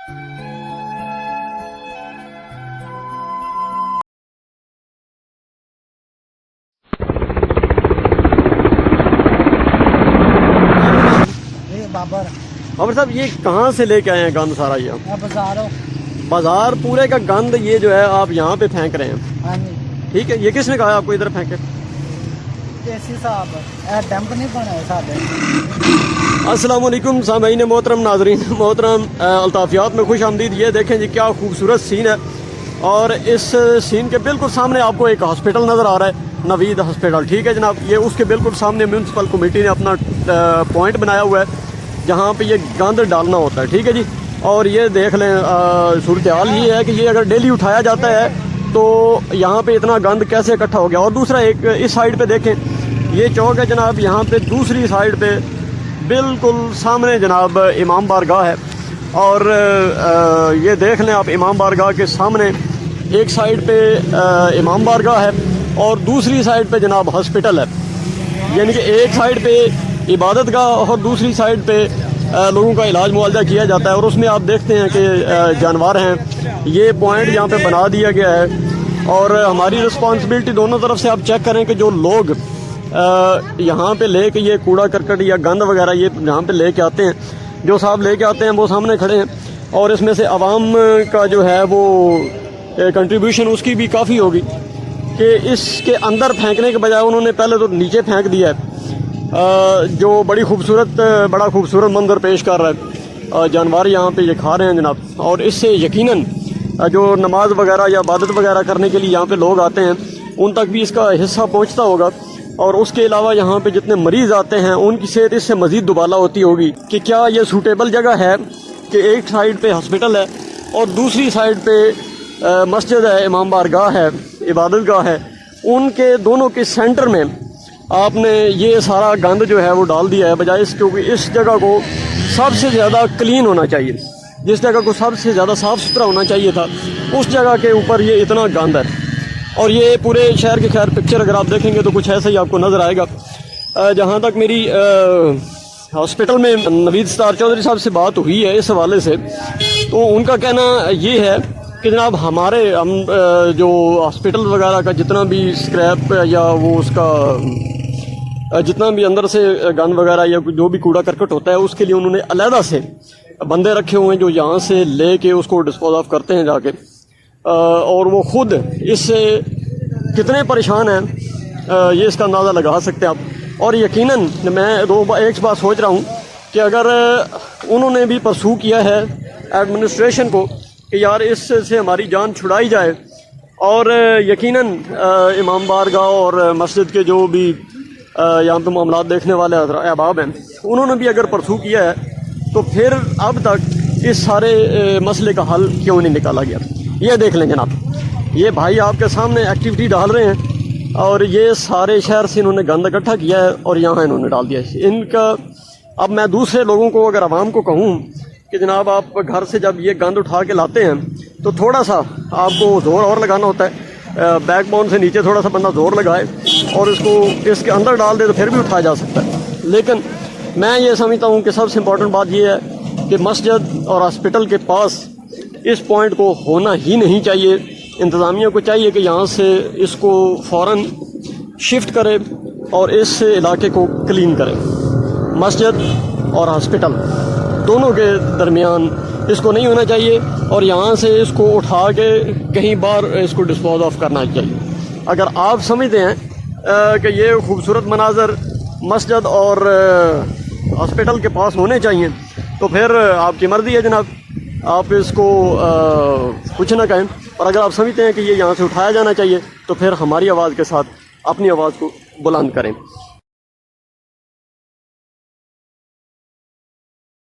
बाबर साहब ये कहाँ से लेके आए हैं गंद सारा? ये बाजार पूरे का गंद ये जो है आप यहाँ पे फेंक रहे हैं, ठीक है? ये किसने कहा आपको इधर फेंके? अस्सलाम वालेकुम सामईन मोहतरम, नाजरीन मोहतरम, अल्ताफियात में खुश आमदीद। ये देखें जी क्या खूबसूरत सीन है, और इस सीन के बिल्कुल सामने आपको एक हॉस्पिटल नज़र आ रहा है, नवीद हॉस्पिटल, ठीक है जनाब। ये उसके बिल्कुल सामने म्यूनसिपल कमेटी ने अपना पॉइंट बनाया हुआ है जहाँ पे ये गंद डालना होता है, ठीक है जी। और ये देख लें सूरत हाल ये है कि ये अगर डेली उठाया जाता है तो यहाँ पे इतना गंद कैसे इकट्ठा हो गया। और दूसरा एक इस साइड पे देखें, ये चौक है जनाब, यहाँ पे दूसरी साइड पे बिल्कुल सामने जनाब इमाम बारगाह है। और ये देख लें आप, इमाम बारगाह के सामने एक साइड पे इमाम बारगाह है और दूसरी साइड पे जनाब हॉस्पिटल है। यानी कि एक साइड पे इबादत गाह और दूसरी साइड पे लोगों का इलाज मुआवजा किया जाता है। और उसमें आप देखते हैं कि जानवर हैं, ये पॉइंट यहाँ पे बना दिया गया है। और हमारी रिस्पॉन्सिबिलिटी दोनों तरफ से आप चेक करें कि जो लोग यहाँ पे लेके ये कूड़ा करकट या गंद वगैरह ये यहाँ पे लेके आते हैं, जो साहब लेके आते हैं वो सामने खड़े हैं, और इसमें से आवाम का जो है वो कंट्रीब्यूशन उसकी भी काफ़ी होगी कि इसके अंदर फेंकने के बजाय उन्होंने पहले तो नीचे फेंक दिया है, जो बड़ा खूबसूरत मंजर पेश कर रहा है। जानवर यहाँ पे ये खा रहे हैं जनाब, और इससे यकीनन जो नमाज वगैरह या इबादत वगैरह करने के लिए यहाँ पे लोग आते हैं उन तक भी इसका हिस्सा पहुँचता होगा। और उसके अलावा यहाँ पे जितने मरीज़ आते हैं उनकी सेहत इससे मज़ीद दुबाला होती होगी कि क्या ये सूटेबल जगह है कि एक साइड पे हॉस्पिटल है और दूसरी साइड पे मस्जिद है, इमाम बारगाह है, इबादत गाह है, उनके दोनों के सेंटर में आपने ये सारा गंद जो है वो डाल दिया है। बजाय इसके क्योंकि इस जगह को सबसे ज़्यादा क्लीन होना चाहिए, जिस जगह को सबसे ज़्यादा साफ़ सुथरा होना चाहिए था, उस जगह के ऊपर ये इतना गंद है। और ये पूरे शहर के खैर पिक्चर अगर आप देखेंगे तो कुछ ऐसा ही आपको नज़र आएगा। जहाँ तक मेरी हॉस्पिटल में नवीद सितार चौधरी साहब से बात हुई है इस हवाले से, तो उनका कहना ये है कि जनाब हमारे जो हॉस्पिटल वगैरह का जितना भी स्क्रैप या वो उसका जितना भी अंदर से गंद वगैरह या जो भी कूड़ा करकट होता है उसके लिए उन्होंने अलहदा से बंदे रखे हुए हैं जो यहाँ से ले के उसको डिस्पोज ऑफ करते हैं जाके। और वो खुद इससे कितने परेशान हैं ये इसका अंदाज़ा लगा सकते हैं आप। और यकीनन मैं एक बात सोच रहा हूँ कि अगर उन्होंने भी परसू किया है एडमिनिस्ट्रेशन को कि यार इससे हमारी जान छुड़ाई जाए, और यकीनन इमाम बारगाह और मस्जिद के जो भी यहाँ पे मामलात देखने वाले अहबाब हैं उन्होंने भी अगर परसू किया है तो फिर अब तक इस सारे मसले का हल क्यों नहीं निकाला गया। ये देख लें जनाब, ये भाई आपके सामने एक्टिविटी डाल रहे हैं और ये सारे शहर से इन्होंने गंद इकट्ठा किया है और यहाँ इन्होंने डाल दिया है इनका। अब मैं दूसरे लोगों को अगर आवाम को कहूँ कि जनाब आप घर से जब ये गंद उठा के लाते हैं तो थोड़ा सा आपको ज़ोर और लगाना होता है, बैकबोन से नीचे थोड़ा सा बंदा ज़ोर लगाए और इसको इसके अंदर डाल दे तो फिर भी उठाया जा सकता है। लेकिन मैं ये समझता हूँ कि सबसे इम्पोर्टेंट बात ये है कि मस्जिद और हॉस्पिटल के पास इस पॉइंट को होना ही नहीं चाहिए। इंतज़ामिया को चाहिए कि यहाँ से इसको फ़ौरन शिफ्ट करे और इस इलाके को क्लीन करे। मस्जिद और हॉस्पिटल दोनों के दरमियान इसको नहीं होना चाहिए और यहाँ से इसको उठा के कहीं बार इसको डिस्पोज ऑफ करना चाहिए। अगर आप समझते हैं कि ये खूबसूरत मनाजर मस्जिद और हॉस्पिटल के पास होने चाहिए तो फिर आपकी मर्ज़ी है जनाब, आप इसको कुछ ना कहें। और अगर आप समझते हैं कि ये यहाँ से उठाया जाना चाहिए तो फिर हमारी आवाज़ के साथ अपनी आवाज़ को बुलंद करें।